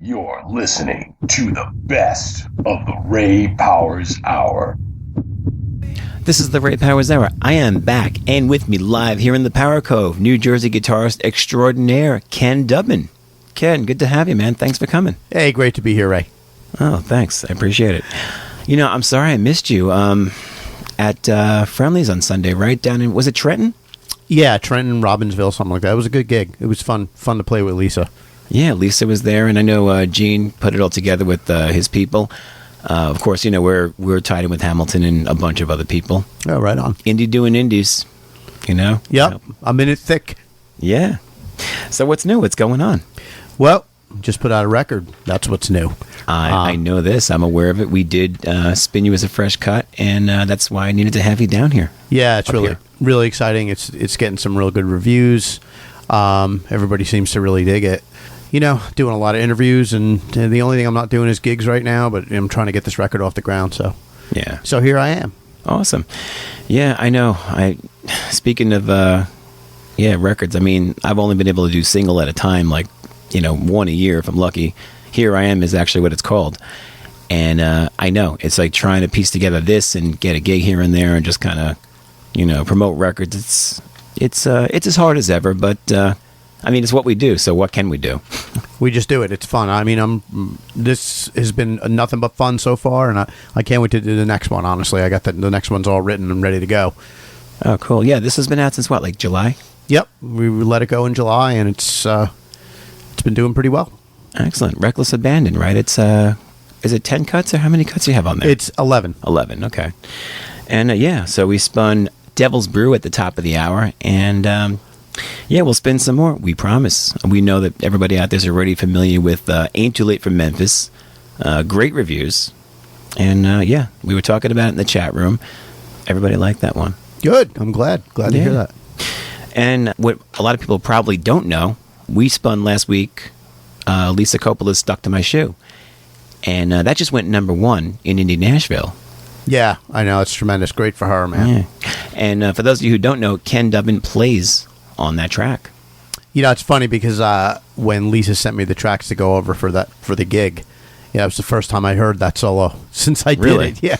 You're listening to the best of the Ray Powers Hour. This is the Ray Powers Hour. I am back, and with me live here in the Power Cove, New Jersey guitarist extraordinaire, Ken Dubman. Ken, good to have you, man. Thanks for coming. Hey, great to be here, Ray. Oh, thanks. I appreciate it. You know, I'm sorry I missed you at Friendly's on Sunday, right? Down in, was it Trenton? Yeah, Trenton, Robbinsville, something like that. It was a good gig. It was fun to play with Lisa. Yeah, Lisa was there, and I know Gene put it all together with his people. Of course, you know, we're tied in with Hamilton and a bunch of other people. Oh, right on. Indie doing indies, you know? Yep, I'm in it thick. Yeah. So what's new? What's going on? Well, just put out a record. That's what's new. I know this. I'm aware of it. We did spin you as a fresh cut, and that's why I needed to have you down here. Yeah, it's really exciting. It's getting some real good reviews. Everybody seems to really dig it. You know, doing a lot of interviews, and the only thing I'm not doing is gigs right now, but I'm trying to get this record off the ground, so. Yeah. So here I am. Awesome. Yeah, I know. Speaking of, records, I mean, I've only been able to do single at a time, like, you know, one a year if I'm lucky. Here I Am is actually what it's called. And I know, it's like trying to piece together this and get a gig here and there and just kind of, you know, promote records. It's as hard as ever, but... I mean, it's what we do, so what can we do? We just do it. It's fun. I mean, this has been nothing but fun so far, and I can't wait to do the next one, honestly. I got the next one's all written and ready to go. Oh, cool. Yeah, this has been out since what, like July? Yep. We let it go in July, and it's been doing pretty well. Excellent. Reckless Abandon, right? It's is it 10 cuts, or how many cuts do you have on there? It's 11. 11, okay. And, so we spun Devil's Brew at the top of the hour, and... yeah, we'll spin some more. We promise. We know that everybody out there is already familiar with Ain't Too Late for Memphis. Great reviews. And, we were talking about it in the chat room. Everybody liked that one. Good. I'm glad. Glad to hear that. And what a lot of people probably don't know, we spun last week Lisa Coppola's Stuck to My Shoe. And that just went #1 in Indy, Nashville. Yeah, I know. It's tremendous. Great for her, man. Yeah. And for those of you who don't know, Ken Dubman plays on that track. You know, it's funny because when Lisa sent me the tracks to go over for the gig, it was the first time I heard that solo since I did it. Yeah.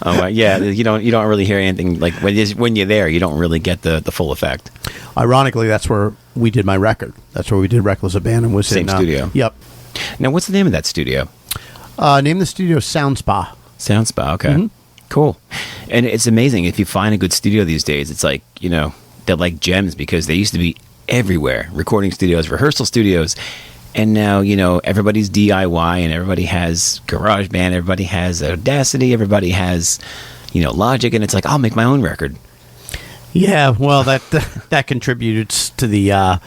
Oh yeah, you don't really hear anything like when you're there. You don't really get the full effect. Ironically, that's where we did my record. That's where we did Reckless Abandon. Was same studio. Yep. Now, what's the name of that studio? Name of the studio Sound Spa. Sound Spa. Okay. Mm-hmm. Cool. And it's amazing if you find a good studio these days. It's like, you know, they're like gems because they used to be everywhere. Recording studios, rehearsal studios. And now, you know, everybody's DIY and everybody has GarageBand, everybody has Audacity, everybody has, you know, Logic, and it's like, I'll make my own record. Yeah, well, that contributes to the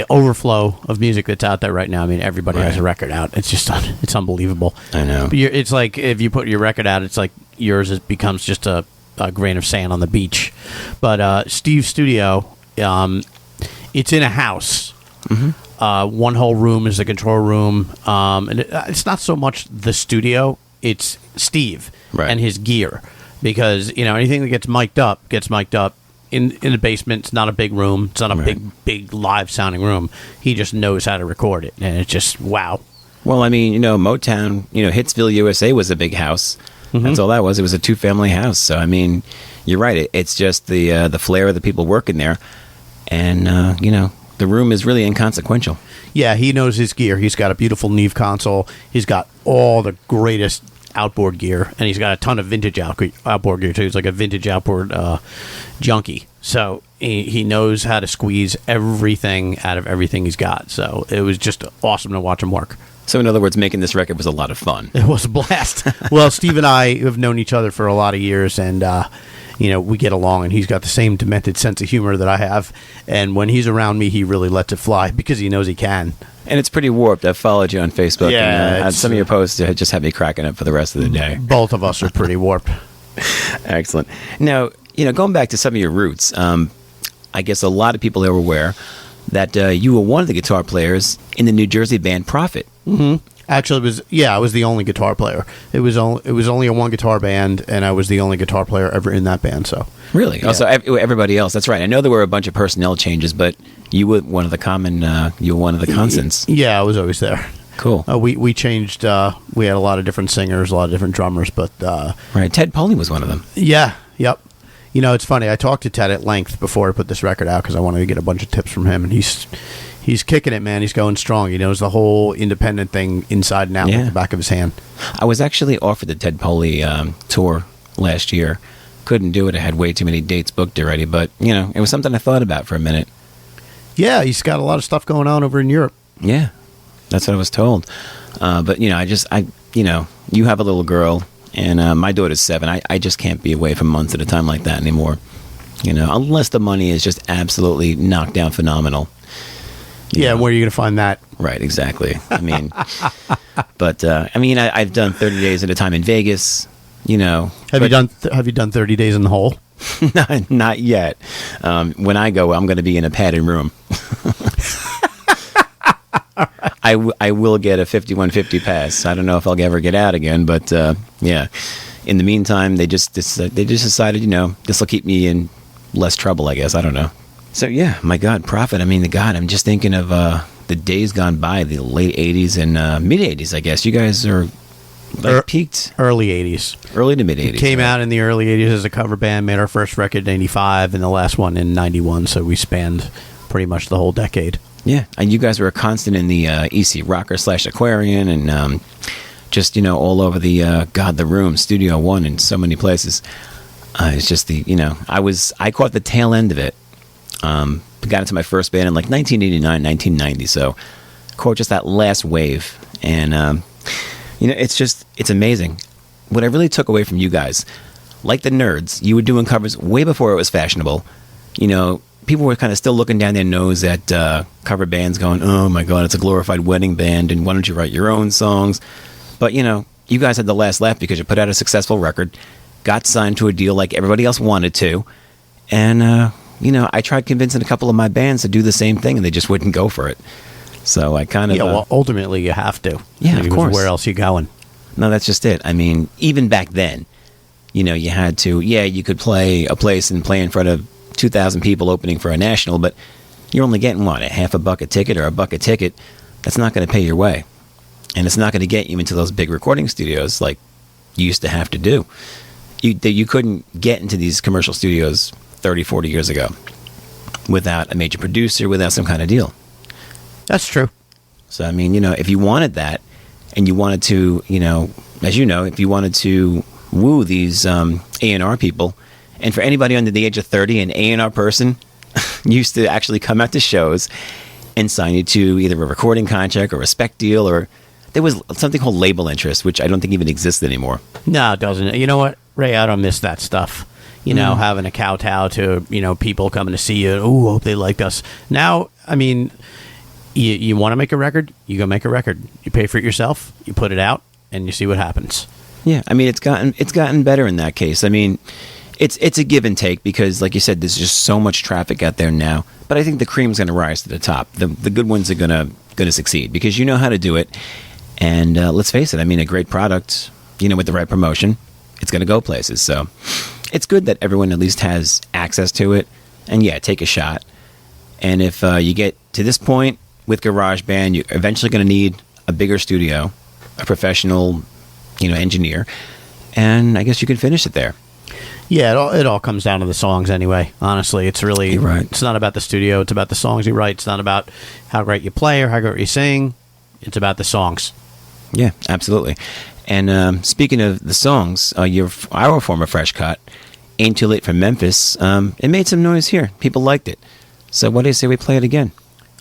overflow of music that's out there right now. I mean, everybody has a record out. It's just it's unbelievable. I know. It's like if you put your record out, it's like yours becomes just a grain of sand on the beach. But Steve's studio, it's in a house. Mm-hmm. One whole room is the control room. And it's not so much the studio, it's Steve and his gear. Because, you know, anything that gets mic'd up in the basement. It's not a big room. It's not a big live sounding room. He just knows how to record it. And it's just, wow. Well, I mean, you know, Motown, you know, Hitsville, USA was a big house. Mm-hmm. That's all that was. It was a 2-family house. So, I mean, you're right. It's just the flair of the people working there. And, you know, the room is really inconsequential. Yeah, he knows his gear. He's got a beautiful Neve console. He's got all the greatest outboard gear. And he's got a ton of vintage outboard gear, too. He's like a vintage outboard junkie. So he knows how to squeeze everything out of everything he's got. So it was just awesome to watch him work. So, in other words, making this record was a lot of fun. It was a blast. Well, Steve and I have known each other for a lot of years, and, you know, we get along, and he's got the same demented sense of humor that I have. And when he's around me, he really lets it fly because he knows he can. And it's pretty warped. I've followed you on Facebook. Yeah. And some of your posts just have me cracking up for the rest of the day. Both of us are pretty warped. Excellent. Now, you know, going back to some of your roots, I guess a lot of people are aware that you were one of the guitar players in the New Jersey band Prophet. Mm-hmm. Actually, I was the only guitar player. It was only a one guitar band, and I was the only guitar player ever in that band. So really, yeah. Also everybody else. That's right. I know there were a bunch of personnel changes, but you were one of the constants. Yeah, I was always there. Cool. We changed. We had a lot of different singers, a lot of different drummers, but right. Ted Poley was one of them. Yeah. Yep. You know, it's funny. I talked to Ted at length before I put this record out because I wanted to get a bunch of tips from him, and he's kicking it, man. He's going strong. He knows the whole independent thing inside and out, like the back of his hand. I was actually offered the Ted Poley tour last year. Couldn't do it. I had way too many dates booked already, but you know, it was something I thought about for a minute. Yeah, he's got a lot of stuff going on over in Europe. Yeah, that's what I was told. But you know, you have a little girl, and my daughter's 7. I just can't be away for months at a time like that anymore. You know, unless the money is just absolutely knocked down phenomenal. Yeah, where are you going to find that? Right, exactly. I mean, but I've done 30 days at a time in Vegas. You know, have you done 30 days in the hole? Not yet. When I go, I'm going to be in a padded room. I will get a 5150 pass. I don't know if I'll ever get out again, but yeah. In the meantime, they just decided, you know, this will keep me in less trouble, I guess. I don't know. So yeah, my God, Prophet. I mean, I'm just thinking of the days gone by, the late 80s and mid 80s, I guess. You guys are peaked early 80s. Early to mid 80s. Came out in the early 80s as a cover band, made our first record in 85 and the last one in 91, so we spanned pretty much the whole decade. Yeah, and you guys were a constant in the EC Rocker / Aquarian and just, you know, all over the the Room, Studio One, and so many places. It's just I caught the tail end of it. Got into my first band in like 1989, 1990, so caught just that last wave. And, you know, it's amazing. What I really took away from you guys, like the Nerds, you were doing covers way before it was fashionable. You know, people were kind of still looking down their nose at cover bands going, oh my God, it's a glorified wedding band, and why don't you write your own songs? But, you know, you guys had the last laugh because you put out a successful record, got signed to a deal like everybody else wanted to, and, you know, I tried convincing a couple of my bands to do the same thing, and they just wouldn't go for it. So I kind of... Yeah, well, ultimately you have to. Yeah, of course. Where else are you going? No, that's just it. I mean, even back then, you know, you had to... Yeah, you could play a place and play in front of 2,000 people opening for a national, but you're only getting, what, $50 a ticket or $1 a ticket? That's not going to pay your way. And it's not going to get you into those big recording studios like you used to have to do. You couldn't get into these commercial studios 30, 40 years ago without a major producer, without some kind of deal. That's true. So, I mean, you know, if you wanted that and you wanted to, you know, as you know, if you wanted to woo these A&R people, and for anybody under the age of 30, an A&R person used to actually come out to shows and sign you to either a recording contract or a spec deal, or there was something called label interest, which I don't think even exists anymore. No, it doesn't. You know what, Ray, I don't miss that stuff. You know, having a kowtow to, you know, people coming to see you. Oh, hope they liked us. Now, I mean, you want to make a record, you go make a record. You pay for it yourself, you put it out, and you see what happens. Yeah, I mean, it's gotten better in that case. I mean, it's a give and take because, like you said, there's just so much traffic out there now. But I think the cream's going to rise to the top. The good ones are going to succeed because you know how to do it. And let's face it, I mean, a great product, you know, with the right promotion, it's going to go places. So it's good that everyone at least has access to it. And yeah, take a shot. And if you get to this point with GarageBand, you're eventually going to need a bigger studio, a professional, you know, engineer. And I guess you can finish it there. Yeah, it all comes down to the songs anyway. Honestly, it's really right. It's not about the studio. It's about the songs you write. It's not about how great you play or how great you sing. It's about the songs. Yeah, absolutely. And speaking of the songs, our former Fresh Cut, Ain't Too Late for Memphis, it made some noise here. People liked it. So what do you say we play it again?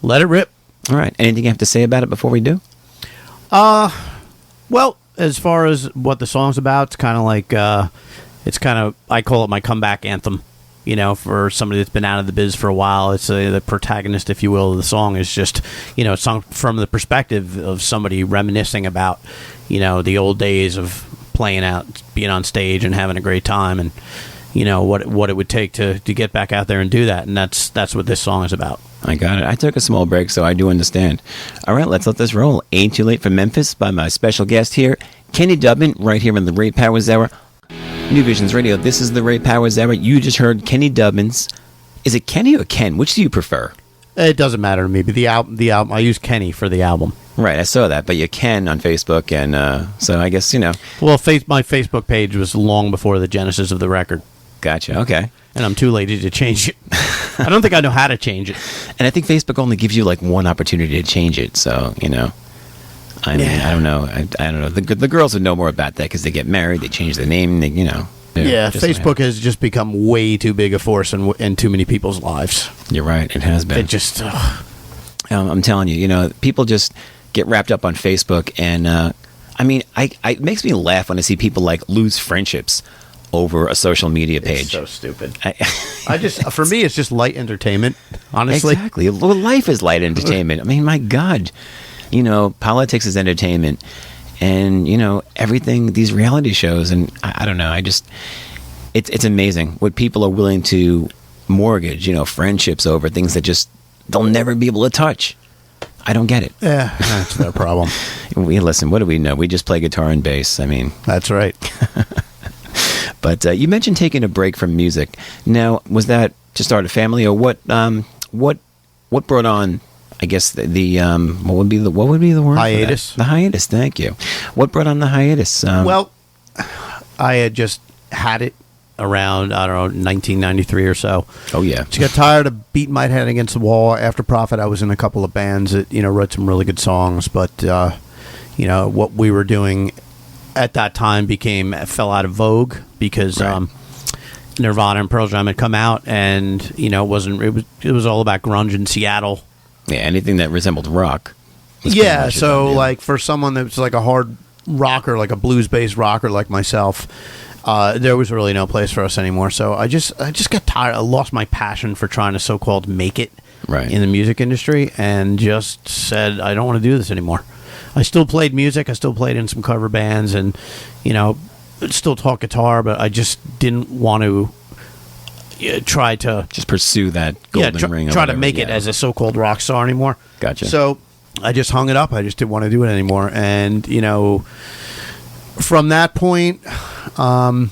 Let it rip. All right. Anything you have to say about it before we do? Well, as far as what the song's about, it's kind of like, I call it my comeback anthem. You know, for somebody that's been out of the biz for a while, it's the protagonist, if you will, of the song is just, you know, it's sung from the perspective of somebody reminiscing about, you know, the old days of playing out, being on stage and having a great time, and, you know, what it would take to get back out there and do that. And that's what this song is about. I got it. I took a small break, so I do understand. All right, let's let this roll. Ain't Too Late for Memphis by my special guest here, Kenny Dubman, right here on the Ray Powers Hour. New Visions Radio, this is the Ray Powers Hour. You just heard Kenny Dubman's. Is it Kenny or Ken? Which do you prefer? It doesn't matter to me, but the album, I use Kenny for the album. Right, I saw that, but you Ken on Facebook, and so I guess, Well, my Facebook page was long before the genesis of the record. Gotcha, okay. And I'm too lazy to change it. I don't think I know how to change it. And I think Facebook only gives you like one opportunity to change it. So, I mean, I don't know. I don't know. The girls would know more about that because they get married, they change their name, Facebook has just become way too big a force in too many people's lives. You're right. It has been. It just... I'm telling you, people just get wrapped up on Facebook. And, I mean, it makes me laugh when I see people like lose friendships over a social media page. It's so stupid. For me, it's just light entertainment, honestly. Exactly. Well, life is light entertainment. I mean, my God, politics is entertainment, and everything. These reality shows, and I don't know. It's amazing what people are willing to mortgage, friendships over things that just they'll never be able to touch. I don't get it. Yeah, that's their problem. Listen, what do we know? We just play guitar and bass. I mean, that's right. But you mentioned taking a break from music. Now, was that to start a family, or what? What brought on? I guess the what would be the word? Hiatus. The hiatus. Thank you. What brought on the hiatus? Well, I had just had it around 1993 or so. Oh yeah. Just got tired of beating my head against the wall. After Prophet, I was in a couple of bands that wrote some really good songs, but what we were doing at that time fell out of vogue because right. Nirvana and Pearl Jam had come out, and it was all about grunge in Seattle. Yeah, anything that resembled rock. Yeah, so like for someone that's like a hard rocker, like a blues-based rocker like myself, there was really no place for us anymore. So I just got tired. I lost my passion for trying to so-called make it in the music industry, and just said I don't want to do this anymore. I still played music. I still played in some cover bands, and still taught guitar. But I just didn't want to try to just pursue that golden ring. Try to make it as a so-called rock star anymore. Gotcha. So I just hung it up. I just didn't want to do it anymore. And from that point, my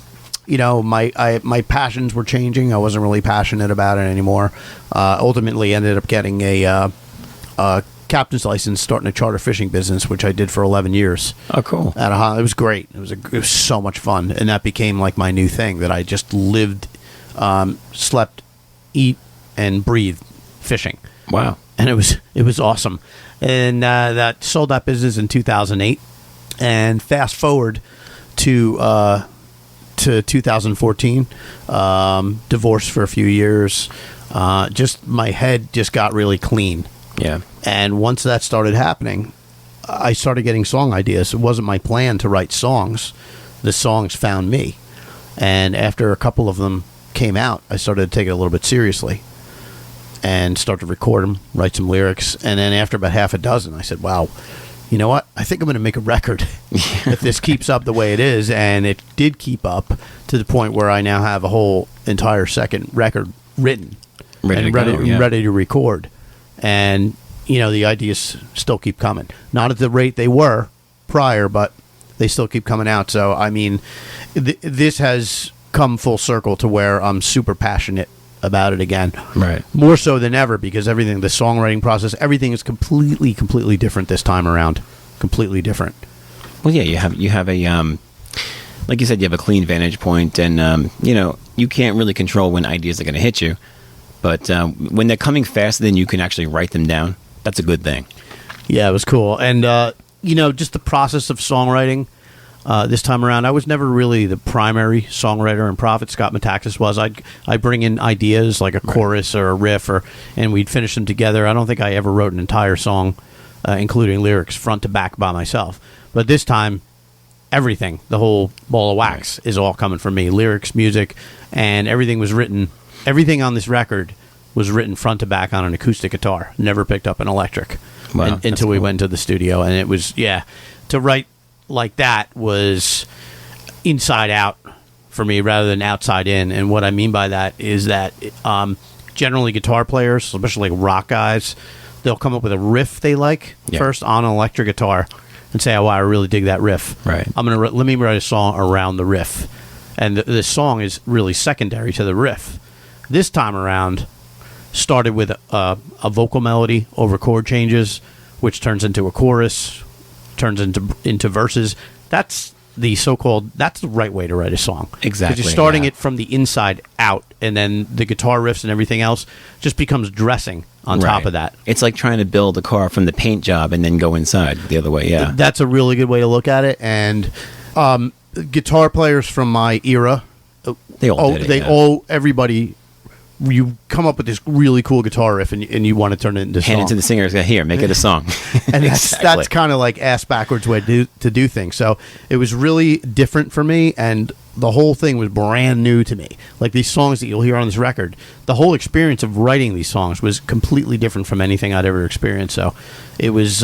passions were changing. I wasn't really passionate about it anymore. Ultimately, ended up getting a captain's license, starting a charter fishing business, which I did for 11 years. Oh, cool. It was great. It was so much fun, and that became like my new thing that I just lived, slept, eat, and breathed fishing. Wow. And it was awesome. And that sold that business in 2008. And fast forward to 2014, divorced for a few years. Just my head just got really clean. Yeah. And once that started happening, I started getting song ideas. It wasn't my plan to write songs. The songs found me. And after a couple of them came out, I started to take it a little bit seriously and start to record them, write some lyrics. And then after about half a dozen, I said, wow, you know what? I think I'm going to make a record if this keeps up the way it is. And it did keep up to the point where I now have a whole entire second record written ready to record. And, the ideas still keep coming. Not at the rate they were prior, but they still keep coming out. So, I mean, this has come full circle to where I'm super passionate about it again. Right. More so than ever, because the songwriting process, everything is completely different this time around. Completely different. Well, yeah, you have a, like you said, you have a clean vantage point, and, you can't really control when ideas are going to hit you. But when they're coming faster than you can actually write them down, that's a good thing. Yeah, it was cool. And, just the process of songwriting this time around, I was never really the primary songwriter in Prophet. Scott Metaxas was. I'd bring in ideas like a chorus or a riff, and we'd finish them together. I don't think I ever wrote an entire song, including lyrics, front to back by myself. But this time, everything, the whole ball of wax, is all coming from me. Lyrics, music, and everything was written. Everything on this record was written front to back on an acoustic guitar. Never picked up an electric until we went to the studio. And it was, to write like that was inside out for me rather than outside in. And what I mean by that is that generally guitar players, especially like rock guys, they'll come up with a riff they like first on an electric guitar and say, "Oh, wow, I really dig that riff. Right. Let me write a song around the riff." And the song is really secondary to the riff. This time around, started with a vocal melody over chord changes, which turns into a chorus, turns into verses. That's the right way to write a song. Exactly. Because you're starting it from the inside out, and then the guitar riffs and everything else just becomes dressing on top of that. It's like trying to build a car from the paint job and then go inside the other way, yeah. That's a really good way to look at it. And guitar players from my era, everybody, you come up with this really cool guitar riff and you want to turn it into a song. Hand it to the singer, here, make it a song. And that's kind of like ass backwards way to do things. So it was really different for me, and the whole thing was brand new to me. Like these songs that you'll hear on this record, the whole experience of writing these songs was completely different from anything I'd ever experienced. So it was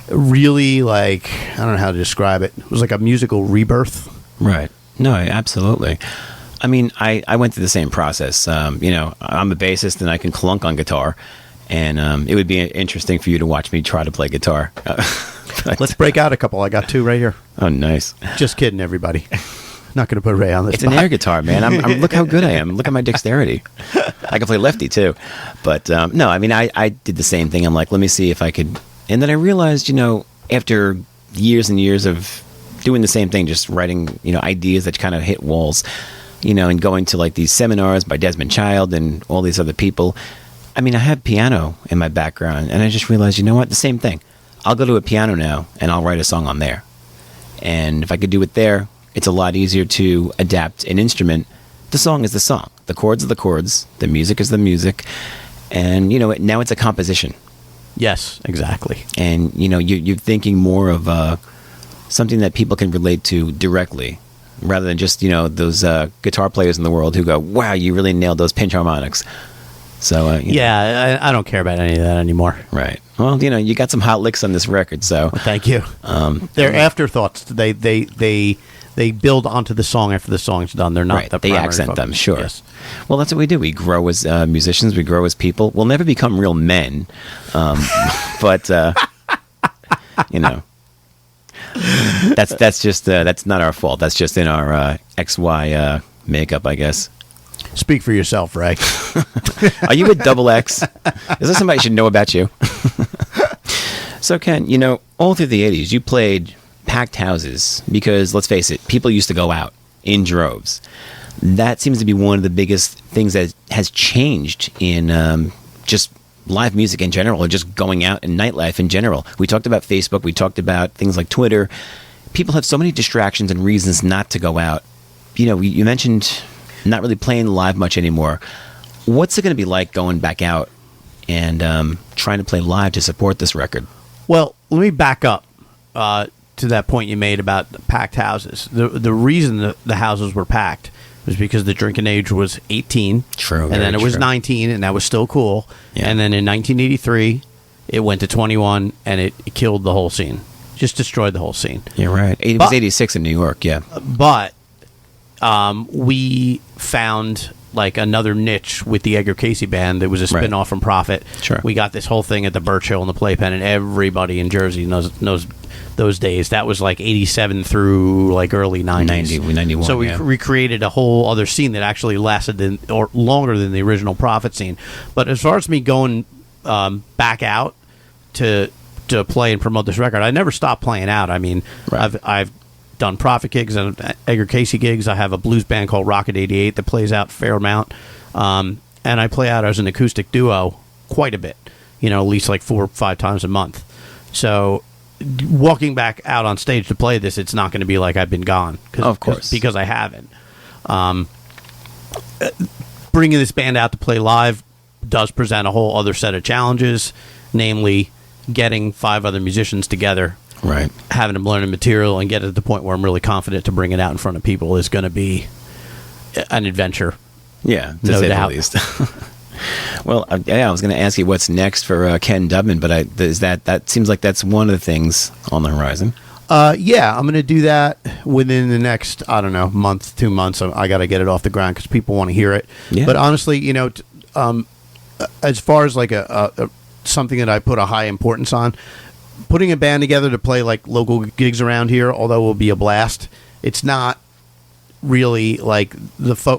really like, I don't know how to describe it. It was like a musical rebirth. Right. No, absolutely. I mean, I went through the same process. I'm a bassist and I can clunk on guitar, and it would be interesting for you to watch me try to play guitar. Let's break out a couple. I got 2 right here. Oh, nice. Just kidding, everybody. Not going to put Ray on this. It's an air guitar, man. I'm look how good I am. Look at my dexterity. I can play lefty too. But no, I mean, I did the same thing. I'm like, let me see if I could. And then I realized, after years and years of doing the same thing, just writing, ideas that kind of hit walls, and going to like these seminars by Desmond Child and all these other people. I mean, I have piano in my background, and I just realized, the same thing. I'll go to a piano now, and I'll write a song on there. And if I could do it there, it's a lot easier to adapt an instrument. The song is the song. The chords are the chords. The music is the music. And, now it's a composition. Yes, exactly. And, you're thinking more of something that people can relate to directly, rather than just, those guitar players in the world who go, wow, you really nailed those pinch harmonics. So, I don't care about any of that anymore. Right. Well, you got some hot licks on this record, so. Well, thank you. They're afterthoughts. They build onto the song after the song's done. They're not the primary They accent focus. them, sure. Yes. Well, that's what we do. We grow as musicians. We grow as people. We'll never become real men, but that's just that's not our fault. That's just in our XY makeup, I guess. Speak for yourself, Ray. Are you a double X? Is there somebody should know about you? So, Ken, all through the 80s, you played packed houses because, let's face it, people used to go out in droves. That seems to be one of the biggest things that has changed in just live music in general, or just going out and nightlife in general. We talked about Facebook. We talked about things like Twitter. People have so many distractions and reasons not to go out. You mentioned not really playing live much anymore. What's it going to be like going back out and trying to play live to support this record? Well, let me back up to that point you made about the packed houses. The reason the houses were packed was because the drinking age was 18. True. And then it was 19, and that was still cool. Yeah. And then in 1983, it went to 21, and it killed the whole scene. Just destroyed the whole scene. You're right. It was 86 in New York, yeah. But we found like another niche with the Edgar Casey Band. There was a spin-off from Prophet. Sure. We got this whole thing at the Birch Hill and the Playpen, and everybody in Jersey knows those days. That was like 87 through like early 90s. 91, so we recreated a whole other scene that actually lasted or longer than the original Prophet scene. But as far as me going back out to play and promote this record, I never stopped playing out. I mean, I've done Prophet gigs and Edgar Casey gigs. I have a blues band called Rocket 88 that plays out Fairmount. And I play out as an acoustic duo quite a bit, at least like 4 or 5 times a month. So walking back out on stage to play this, it's not going to be like I've been gone. Of course. Because I haven't. Bringing this band out to play live does present a whole other set of challenges, namely getting 5 other musicians together, right, having them learn the material and get it to the point where I'm really confident to bring it out in front of people is going to be an adventure. Yeah, to say the least. Well, I was going to ask you what's next for Ken Dubman, but that seems like that's one of the things on the horizon. Yeah, I'm going to do that within the next, month, 2 months. I got to get it off the ground because people want to hear it. Yeah. But honestly, as far as like a something that I put a high importance on, putting a band together to play like local gigs around here, although it will be a blast, it's not really like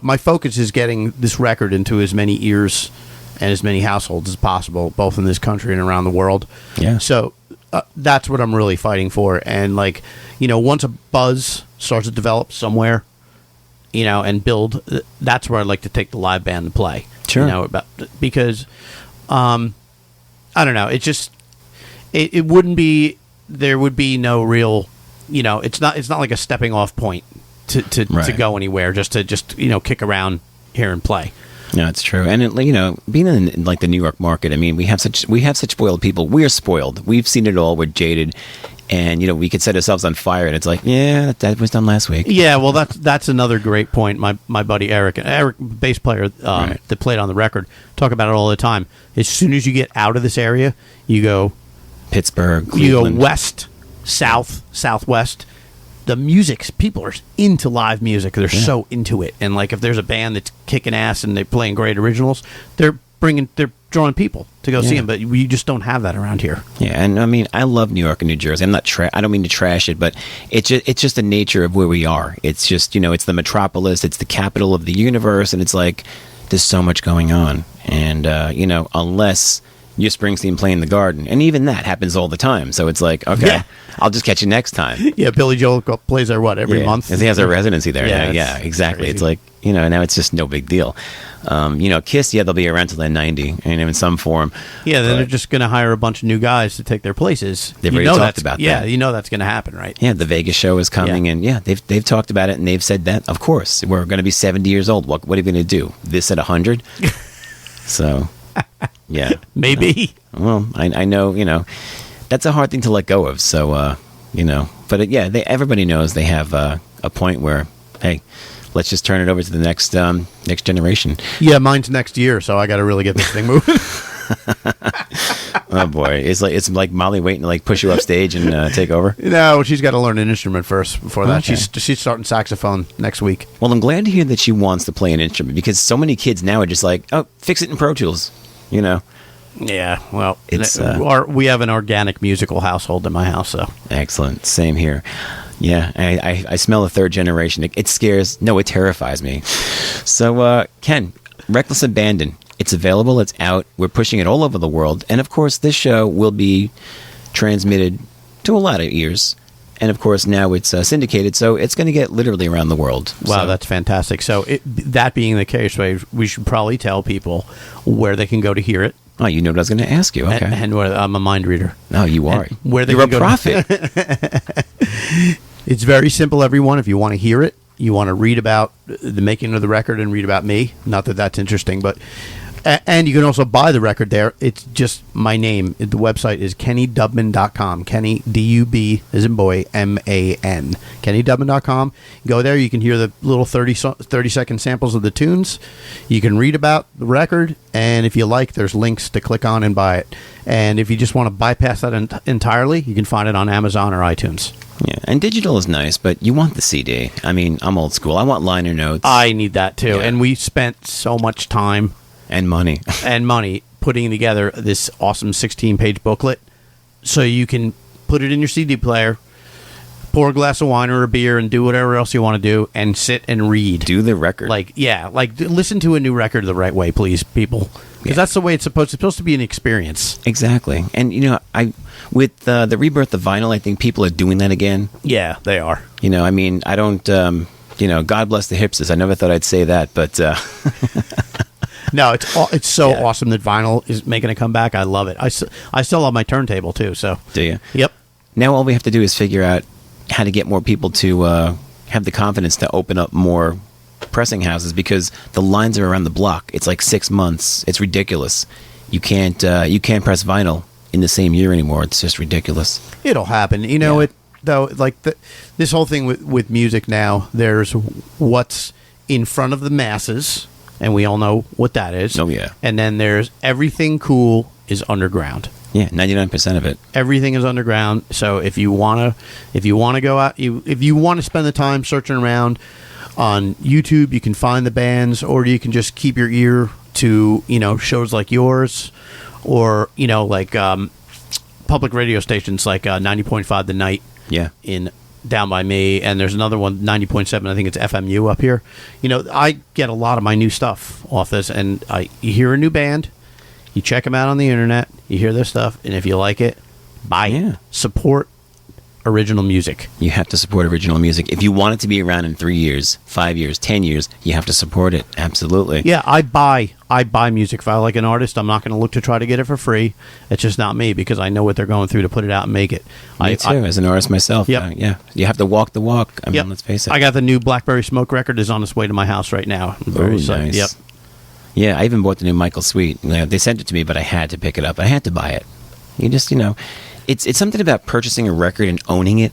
my focus is getting this record into as many ears and as many households as possible, both in this country and around the world. Yeah. So that's what I'm really fighting for. And like, once a buzz starts to develop somewhere, and build, that's where I'd like to take the live band to play. Sure. Because, I don't know. It just, it wouldn't be, there would be no real, it's not like a stepping off point to go anywhere, just kick around here and play. No, it's true. And being in like the New York market, I mean, we have such spoiled people. We are spoiled. We've seen it all. We're jaded, and we could set ourselves on fire, and it's like, yeah, that was done last week. Yeah, well, that's another great point. My buddy Eric, bass player that played on the record, talk about it all the time. As soon as you get out of this area, you go Pittsburgh, Cleveland. You go west, south, southwest. The music, people are into live music. They're so into it. And like if there's a band that's kicking ass and they're playing great originals, they're drawing people to go see them. But we just don't have that around here. Yeah, and I mean, I love New York and New Jersey. I don't mean to trash it, but it's just the nature of where we are. It's just it's the metropolis. It's the capital of the universe, and it's like there's so much going on. And unless you're Springsteen playing the Garden, and even that happens all the time. So it's like, okay, I'll just catch you next time. Yeah, Billy Joel plays there every month. He has a residency there. Yeah, exactly. Crazy. It's like now it's just no big deal. Kiss, they'll be around till they're 90, in some form. Yeah, then they're just going to hire a bunch of new guys to take their places. They've already talked about that. Yeah, that's going to happen, right? Yeah, the Vegas show is coming, and they've talked about it, and they've said that. Of course, we're going to be 70 years old. What are you going to do? This at 100? So. Yeah, maybe. Well, I know, that's a hard thing to let go of. So, but everybody knows they have a point where, hey, let's just turn it over to the next generation. Yeah, mine's next year, so I got to really get this thing moving. Oh boy, it's like Molly waiting to like push you up stage and take over. No, she's got to learn an instrument first before that. Okay. She's starting saxophone next week. Well, I'm glad to hear that she wants to play an instrument, because so many kids now are just like, oh, fix it in Pro Tools. Yeah, well, it's we have an organic musical household in my house, so excellent. Same here. Yeah, I smell a third generation. It terrifies me. So, Ken, Reckless Abandon. It's available. It's out. We're pushing it all over the world, and of course, this show will be transmitted to a lot of ears. And of course, now it's syndicated, so it's going to get literally around the world. Wow, so. That's fantastic. So that being the case, we should probably tell people where they can go to hear it. Oh, you know what I was going to ask you. Okay. And I'm a mind reader. No, you are. Where You're a prophet. It's very simple, everyone. If you want to hear it, you want to read about the making of the record and read about me. Not that that's interesting, but... And you can also buy the record there. It's just my name. The website is kennydubman.com. Kenny, D-U-B, as in boy, M-A-N. kennydubman.com. Go there. You can hear the little 30-second samples of the tunes. You can read about the record. And if you like, there's links to click on and buy it. And if you just want to bypass that entirely, you can find it on Amazon or iTunes. Yeah, and digital is nice, but you want the CD. I mean, I'm old school. I want liner notes. I need that, too. Yeah. And we spent so much time... And money. Putting together this awesome 16-page booklet so you can put it in your CD player, pour a glass of wine or a beer, and do whatever else you want to do, and sit and read. Do the record. Listen to a new record the right way, please, people. Because that's the way it's supposed to be an experience. Exactly. And, with the rebirth of vinyl, I think people are doing that again. Yeah, they are. I don't, God bless the hipsters. I never thought I'd say that, but... No, it's so awesome that vinyl is making a comeback. I love it. I still love my turntable, too. So. Do you? Yep. Now all we have to do is figure out how to get more people to have the confidence to open up more pressing houses, because the lines are around the block. It's like 6 months. It's ridiculous. You can't press vinyl in the same year anymore. It's just ridiculous. It'll happen. This whole thing with music now, there's what's in front of the masses, and we all know what that is. Oh, yeah. And then there's everything cool is underground. Yeah, 99% of it. Everything is underground. So if you want to go out, if you want to spend the time searching around on YouTube, you can find the bands, or you can just keep your ear to, shows like yours or, like public radio stations like 90.5 The Night in down by me, and there's another one, 90.7, I think it's FMU up here. I get a lot of my new stuff off this, and you hear a new band, you check them out on the internet, you hear their stuff, and if you like it, buy it. Support original music. You have to support original music. If you want it to be around in 3 years, 5 years, 10 years, you have to support it. Absolutely. Yeah, I buy music. If I like an artist, I'm not going to look to try to get it for free. It's just not me, because I know what they're going through to put it out and make it. Me too, as an artist myself. Yep. Yeah. You have to walk the walk. I mean, let's face it. I got the new Blackberry Smoke record is on its way to my house right now. I'm very excited. Nice. Yep. Yeah, I even bought the new Michael Sweet. They sent it to me, but I had to pick it up. I had to buy it. You just, It's something about purchasing a record and owning it,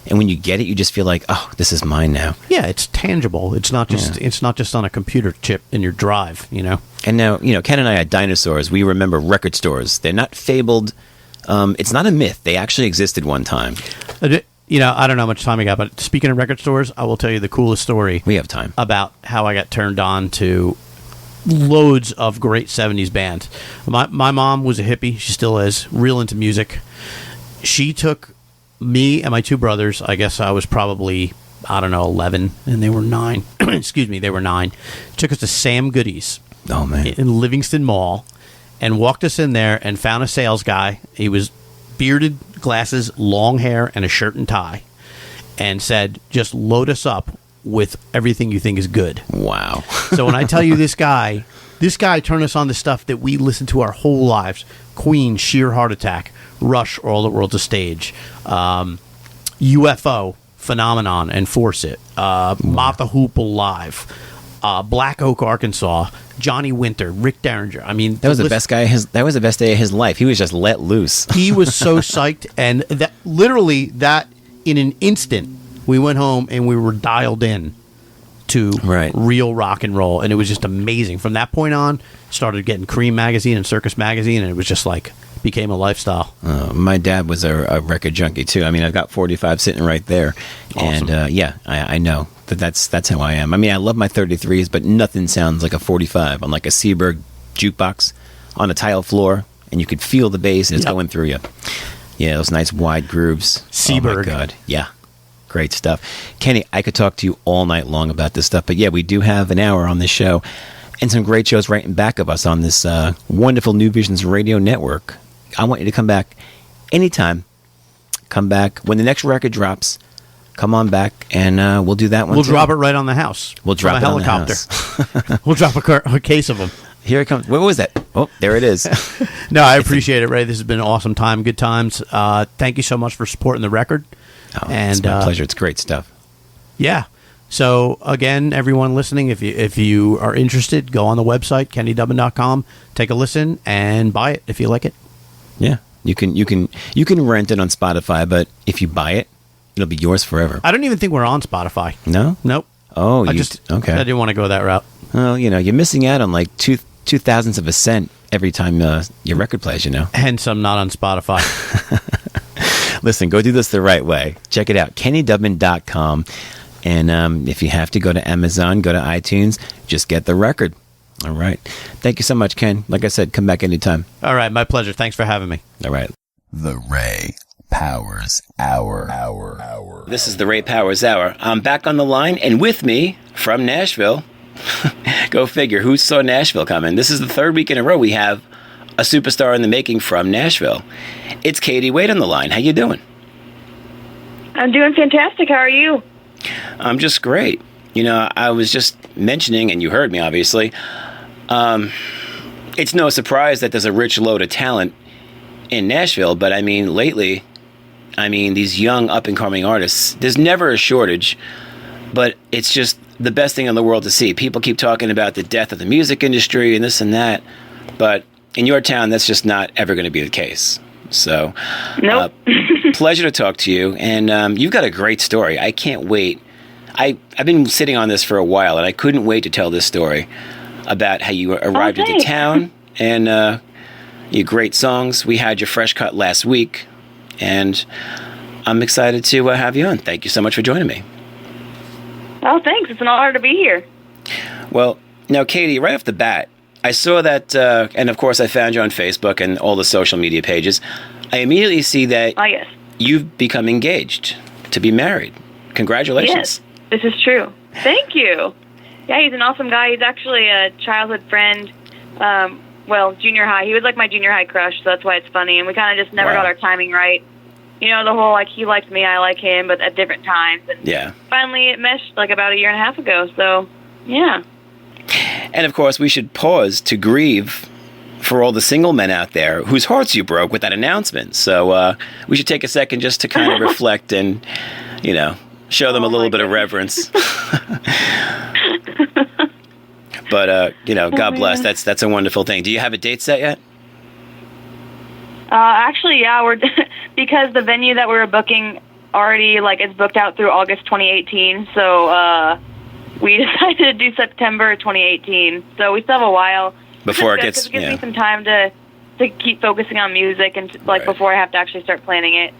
and when you get it, you just feel like, oh, this is mine now. Yeah, it's tangible. It's not just on a computer chip in your drive, And now, Ken and I had dinosaurs. We remember record stores. They're not fabled. It's not a myth. They actually existed one time. I don't know how much time I got, but speaking of record stores, I will tell you the coolest story. We have time. About how I got turned on to loads of great 70s bands. My mom was a hippie. She still is. Real into music. She took me and my two brothers, I guess I was probably, 11, and they were 9. Excuse me, they were 9. Took us to Sam Goody's. Oh, man. In Livingston Mall, and walked us in there and found a sales guy. He was bearded, glasses, long hair, and a shirt and tie, and said, just load us up with everything you think is good. Wow. So when I tell you this guy turned us on to stuff that we listened to our whole lives. Queen, Sheer Heart Attack, Rush, All the World's a Stage, UFO, Phenomenon, and Force It, Mott the Hoople Live, Black Oak, Arkansas, Johnny Winter, Rick Derringer. I mean, that was the best guy. That was the best day of his life. He was just let loose. He was so psyched, and that in an instant, we went home and we were dialed in to real rock and roll, and it was just amazing. From that point on, started getting Cream magazine and Circus magazine, and it was just like became a lifestyle. My dad was a record junkie too. I mean, I've got 45 sitting right there. Awesome. And I know that's how I am. I mean, I love my 33s, but nothing sounds like a 45 on like a Seaberg jukebox on a tile floor, and you could feel the bass and it's going through you. Yeah, those nice wide grooves. Seaberg. Oh my God. Yeah. Great stuff. Kenny, I could talk to you all night long about this stuff, but yeah, we do have an hour on this show and some great shows right in back of us on this wonderful New Visions Radio Network. I want you to come back anytime. Come back when the next record drops. Come on back, and we'll do that one. We'll drop it right on the house. We'll drop it on the helicopter. We'll drop a case of them. Here it comes. What was that? Oh, there it is. No, I appreciate it, Ray. This has been an awesome time. Good times. Thank you so much for supporting the record. Oh, it's my pleasure. It's great stuff. Yeah. So again, everyone listening, if you are interested, go on the website kennydubman.com, take a listen, and buy it if you like it. Yeah, you can rent it on Spotify, but if you buy it, it'll be yours forever. I don't even think we're on Spotify. No? Nope. Oh, okay. I didn't want to go that route. Well, you're missing out on like two thousandths of a cent every time your record plays. Hence, I'm not on Spotify. Listen, go do this the right way. Check it out, kennydubman.com. And if you have to go to Amazon, go to iTunes, just get the record. All right. Thank you so much, Ken. Like I said, come back anytime. All right. My pleasure. Thanks for having me. All right. The Ray Powers Hour. This is the Ray Powers Hour. I'm back on the line, and with me from Nashville, go figure, who saw Nashville coming? This is the third week in a row we have a superstar in the making from Nashville. It's Kaitie Wade on the line. How you doing? I'm doing fantastic. How are you? I'm just great. I was just mentioning, and you heard me, obviously, it's no surprise that there's a rich load of talent in Nashville, but I mean, lately, these young up-and-coming artists, there's never a shortage, but it's just the best thing in the world to see. People keep talking about the death of the music industry and this and that, but in your town, that's just not ever going to be the case. So, nope. Pleasure to talk to you, and you've got a great story. I can't wait. I've been sitting on this for a while, and I couldn't wait to tell this story about how you arrived into town and your great songs. We had your fresh cut last week, and I'm excited to have you on. Thank you so much for joining me. Oh, thanks. It's an honor to be here. Well, now, Kaitie, right off the bat, I saw that, and of course I found you on Facebook and all the social media pages. I immediately see that Yes. you've become engaged to be married. Congratulations. Yes, this is true. Thank you. Yeah, he's an awesome guy. He's actually a childhood friend. Junior high. He was like my junior high crush, so that's why it's funny. And we kind of just never Wow. got our timing right. You know, the whole, like, he liked me, I like him, but at different times. And Yeah. finally it meshed, like, about a year and a half ago. So, yeah. And of course, we should pause to grieve for all the single men out there whose hearts you broke with that announcement. So we should take a second just to kind of reflect and, show them a little bit of reverence. But, God bless. That's a wonderful thing. Do you have a date set yet? Actually, yeah, we're because the venue that we were booking already, like, it's booked out through August 2018. So we decided to do September 2018. So we still have a while Before it Because gets, it gives me some time to keep focusing on music and before I have to actually start planning it.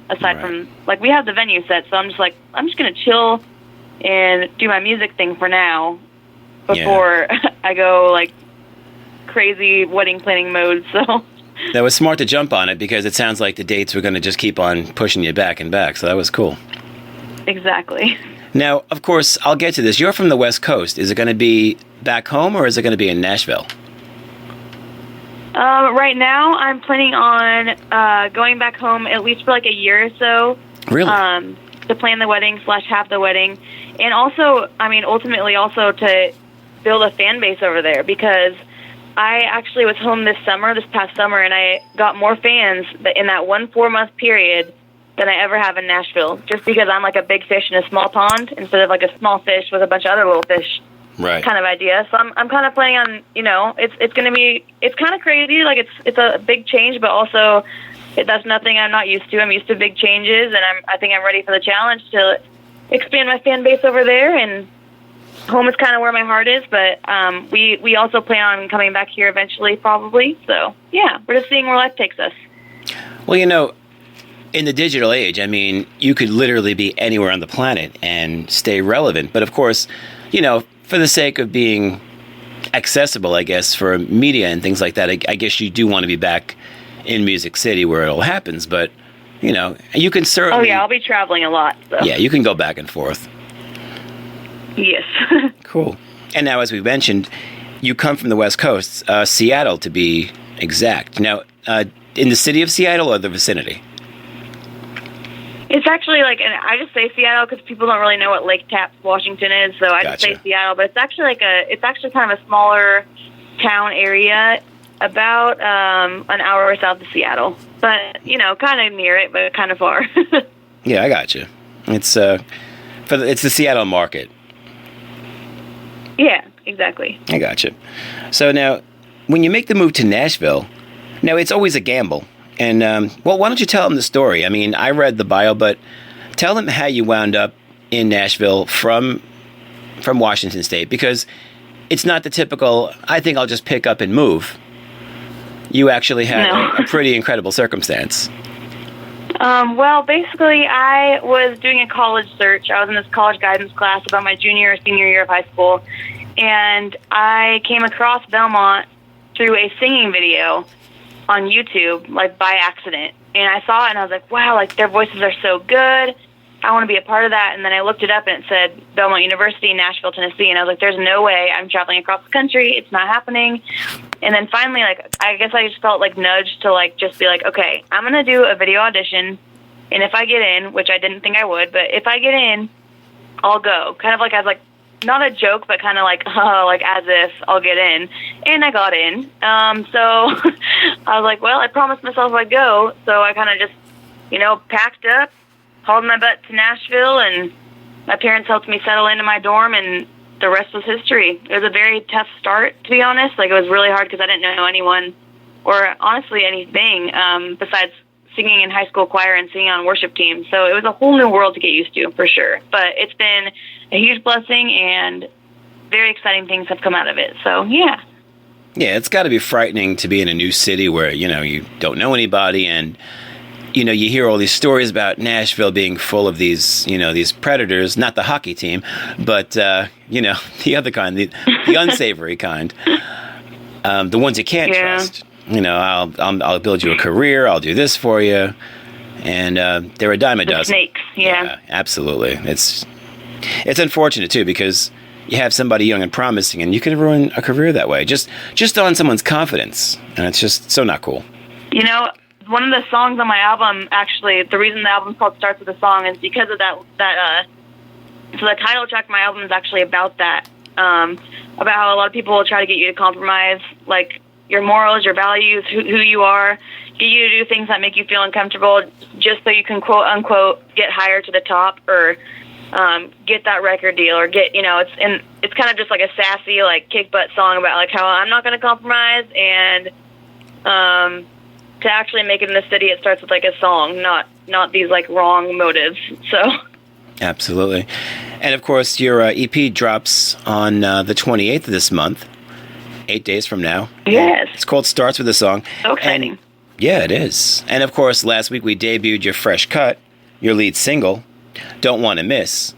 Aside from, like, we have the venue set, so I'm just gonna chill and do my music thing for now before I go like crazy wedding planning mode. So that was smart to jump on it because it sounds like the dates were going to just keep on pushing you back and back. So that was cool. Exactly. Now, of course, I'll get to this. You're from the West Coast. Is it going to be back home or is it going to be in Nashville? Right now, I'm planning on going back home at least for like a year or so. Really? To plan the wedding / have the wedding. And also, ultimately also to build a fan base over there because I actually was home this past summer, and I got more fans in that 1 4-month period than I ever have in Nashville, just because I'm like a big fish in a small pond instead of like a small fish with a bunch of other little fish. Right. Kind of idea. So I'm kind of planning on, it's going to be, it's kind of crazy. Like it's a big change, but also that's nothing I'm not used to. I'm used to big changes, and I think I'm ready for the challenge to expand my fan base over there. And home is kind of where my heart is, but we also plan on coming back here eventually, probably. So yeah, we're just seeing where life takes us. Well, in the digital age, you could literally be anywhere on the planet and stay relevant. But of course, for the sake of being accessible, I guess, for media and things like that, I guess you do want to be back in Music City where it all happens. But, you can certainly... Oh, yeah, I'll be traveling a lot. So. Yeah, you can go back and forth. Yes. Cool. And now, as we mentioned, you come from the West Coast, Seattle to be exact. Now, in the city of Seattle or the vicinity? It's actually like, and I just say Seattle because people don't really know what Lake Tapps, Washington is, so I just say Seattle. But it's actually kind of a smaller town area, about an hour south of Seattle. But kind of near it, but kind of far. Yeah, I got you. It's it's the Seattle market. Yeah, exactly. I got you. So now, when you make the move to Nashville, now it's always a gamble. And, why don't you tell them the story? I read the bio, but tell them how you wound up in Nashville from Washington State, because it's not the typical, I think I'll just pick up and move. You actually had a pretty incredible circumstance. Well, basically, I was doing a college search. I was in this college guidance class about my junior or senior year of high school, and I came across Belmont through a singing video on YouTube, like by accident. And I saw it and I was like, wow, like their voices are so good. I want to be a part of that. And then I looked it up and it said Belmont University, Nashville, Tennessee. And I was like, there's no way I'm traveling across the country. It's not happening. And then finally, like, I guess I just felt like nudged to like, just be like, okay, I'm going to do a video audition. And if I get in, which I didn't think I would, but if I get in, I'll go. Kind of like, as like, not a joke, but kind of like, like as if I'll get in. And I got in. So I was like, well, I promised myself I'd go. So I kind of just, packed up, hauled my butt to Nashville, and my parents helped me settle into my dorm, and the rest was history. It was a very tough start, to be honest. Like, it was really hard because I didn't know anyone or honestly anything besides singing in high school choir and singing on worship teams. So it was a whole new world to get used to, for sure. But it's been a huge blessing, and very exciting things have come out of it. So, yeah. Yeah, it's got to be frightening to be in a new city where, you don't know anybody, and, you hear all these stories about Nashville being full of these, these predators, not the hockey team, but, the other kind, the unsavory kind. The ones you can't trust. You know, I'll build you a career. I'll do this for you. And they're a dime a dozen. Snakes, yeah. Absolutely. It's unfortunate, too, because you have somebody young and promising, and you could ruin a career that way. Just on someone's confidence. And it's just so not cool. You know, one of the songs on my album, actually, the reason the album's called Starts With a Song is because of that so the title track of my album is actually about that. About how a lot of people will try to get you to compromise, like, your morals, your values, who you are, get you to do things that make you feel uncomfortable just so you can, quote unquote, get higher to the top or get that record deal or get, you know, it's kind of just like a sassy, like, kick butt song about, like, how I'm not going to compromise, and to actually make it in the city, it starts with, like, a song, not these, like, wrong motives. So. Absolutely. And, of course, your EP drops on the 28th of this month. 8 days from now. Yes. It's called Starts With a Song. So exciting. And, yeah, it is. And, of course, last week we debuted your fresh cut, your lead single, Don't Want to Miss.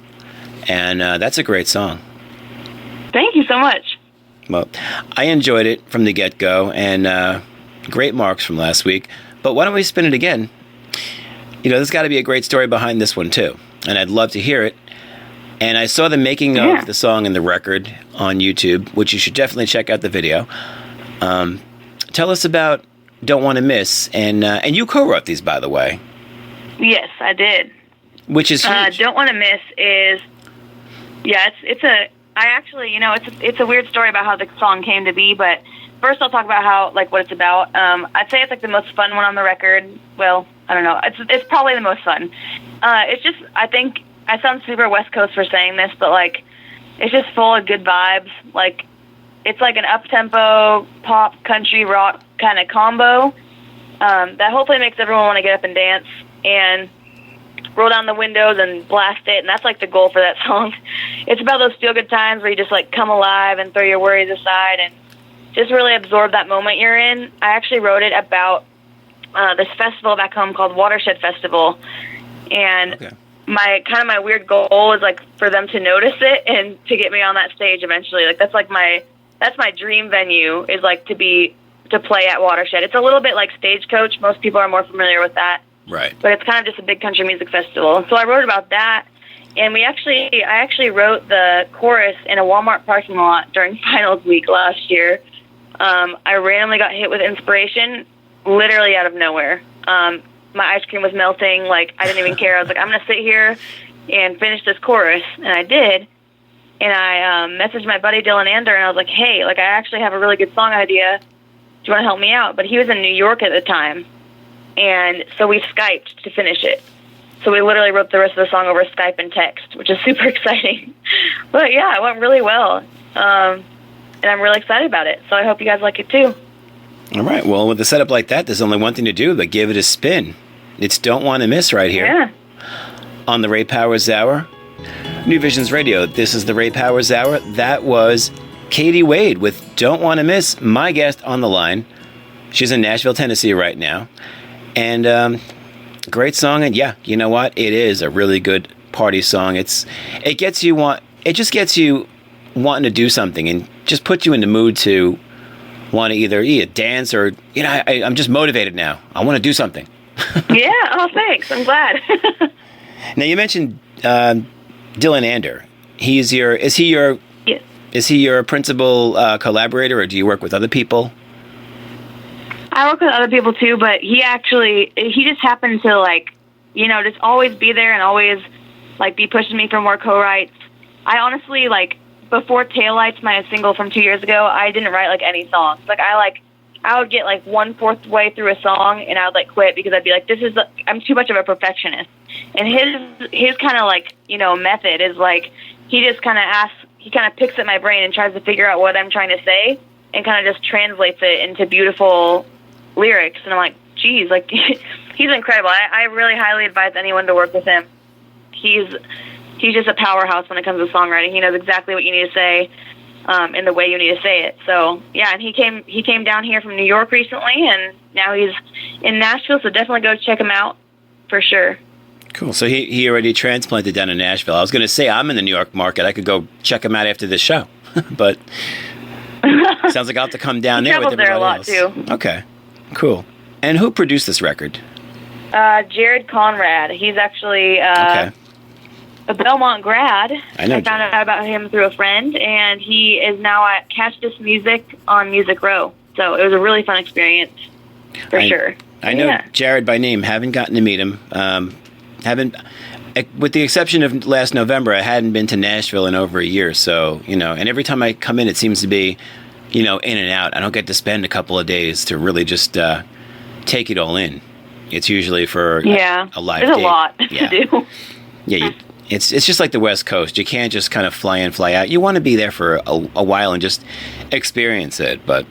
And that's a great song. Thank you so much. Well, I enjoyed it from the get-go, and great marks from last week. But why don't we spin it again? You know, there's got to be a great story behind this one, too. And I'd love to hear it. And I saw the making of the song and the record on YouTube, which you should definitely check out the video. Tell us about Don't Want to Miss. And you co-wrote these, by the way. Yes, I did. Which is huge. Don't Want to Miss is, it's a weird story about how the song came to be, but first I'll talk about how, like, what it's about. I'd say it's, like, the most fun one on the record. Well, I don't know. It's probably the most fun. It's just, I think, I sound super West Coast for saying this, but, like, it's just full of good vibes. Like, it's like an up-tempo, pop, country, rock kind of combo that hopefully makes everyone want to get up and dance and roll down the windows and blast it, and that's, like, the goal for that song. It's about those feel-good times where you just, like, come alive and throw your worries aside and just really absorb that moment you're in. I actually wrote it about this festival back home called Watershed Festival, and my weird goal is, like, for them to notice it and to get me on that stage eventually. Like, that's my dream venue, is, like, to play at Watershed. It's a little bit like Stagecoach. Most people are more familiar with that. Right. But it's kind of just a big country music festival. So I wrote about that, and I actually wrote the chorus in a Walmart parking lot during finals week last year. I randomly got hit with inspiration, literally out of nowhere. My ice cream was melting. Like, I didn't even care. I was like, I'm going to sit here and finish this chorus. And I did. And I messaged my buddy Dylan Ander, and I was like, hey, like, I actually have a really good song idea. Do you want to help me out? But he was in New York at the time. And so we Skyped to finish it. So we literally wrote the rest of the song over Skype and text, which is super exciting. But, yeah, it went really well. And I'm really excited about it. So I hope you guys like it, too. All right. Well, with a setup like that, there's only one thing to do but give it a spin. It's Don't Want to Miss right here. Yeah. On the Ray Powers Hour. New Visions Radio. This is the Ray Powers Hour. That was Kaitie Wade with Don't Want to Miss, my guest on the line. She's in Nashville, Tennessee right now. And great song. And yeah, you know what? It is a really good party song. It just gets you wanting to do something and just puts you in the mood to want to either dance or, you know, I'm just motivated now. I want to do something. Yeah. Oh, thanks. I'm glad. Now, you mentioned Dylan Ander. Is he your principal collaborator, or do you work with other people? I work with other people too, but he just happened to, like, you know, just always be there and always, like, be pushing me for more co-writes. I honestly, like, before Taillights, my single from 2 years ago, I didn't write, like, any songs. Like, I would get, like, 1/4 way through a song, and I would, like, quit because I'd be like, I'm too much of a perfectionist. And his kind of, like, you know, method is, like, he kind of picks at my brain and tries to figure out what I'm trying to say and kind of just translates it into beautiful lyrics. And I'm like, geez, like, he's incredible. I really highly advise anyone to work with him. He's just a powerhouse when it comes to songwriting. He knows exactly what you need to say, and the way you need to say it. So yeah, and he came down here from New York recently, and now he's in Nashville. So definitely go check him out for sure. Cool. So he already transplanted down in Nashville. I was going to say I'm in the New York market. I could go check him out after this show, but Sounds like I'll have to come down He there with travels there a everybody lot, else. too. Okay, cool. And who produced this record? Jared Conrad. He's actually Okay. a Belmont grad. I know I found Jared. out about him through a friend, and he is now at Catch This Music on Music Row. So it was a really fun experience, for sure. I know Yeah. Jared by name. Haven't gotten to meet him. With the exception of last November, I hadn't been to Nashville in over a year. So, and every time I come in, it seems to be, in and out. I don't get to spend a couple of days to really just take it all in. It's usually for a live There's date. a lot Yeah. to do. Yeah, it's just like the West Coast. You can't just kind of fly in, fly out. You want to be there for a while and just experience it. But,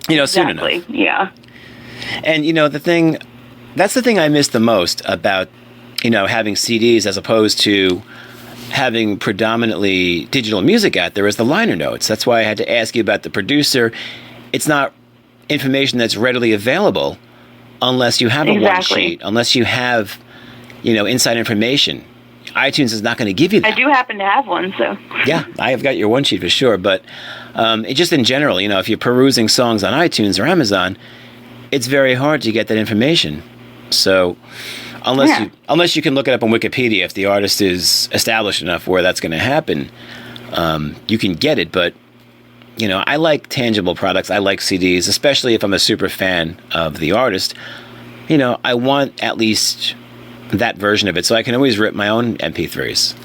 soon enough. Exactly, yeah. And, that's the thing I miss the most about, having CDs as opposed to having predominantly digital music out there is the liner notes. That's why I had to ask you about the producer. It's not information that's readily available unless you have a one sheet, unless you have, inside information. iTunes is not going to give you that. I do happen to have one, so. Yeah, I have got your one sheet for sure. But it just in general, if you're perusing songs on iTunes or Amazon, it's very hard to get that information. So unless you can look it up on Wikipedia, if the artist is established enough where that's going to happen, you can get it. But, I like tangible products. I like CDs, especially if I'm a super fan of the artist. I want at least that version of it so I can always rip my own MP3s.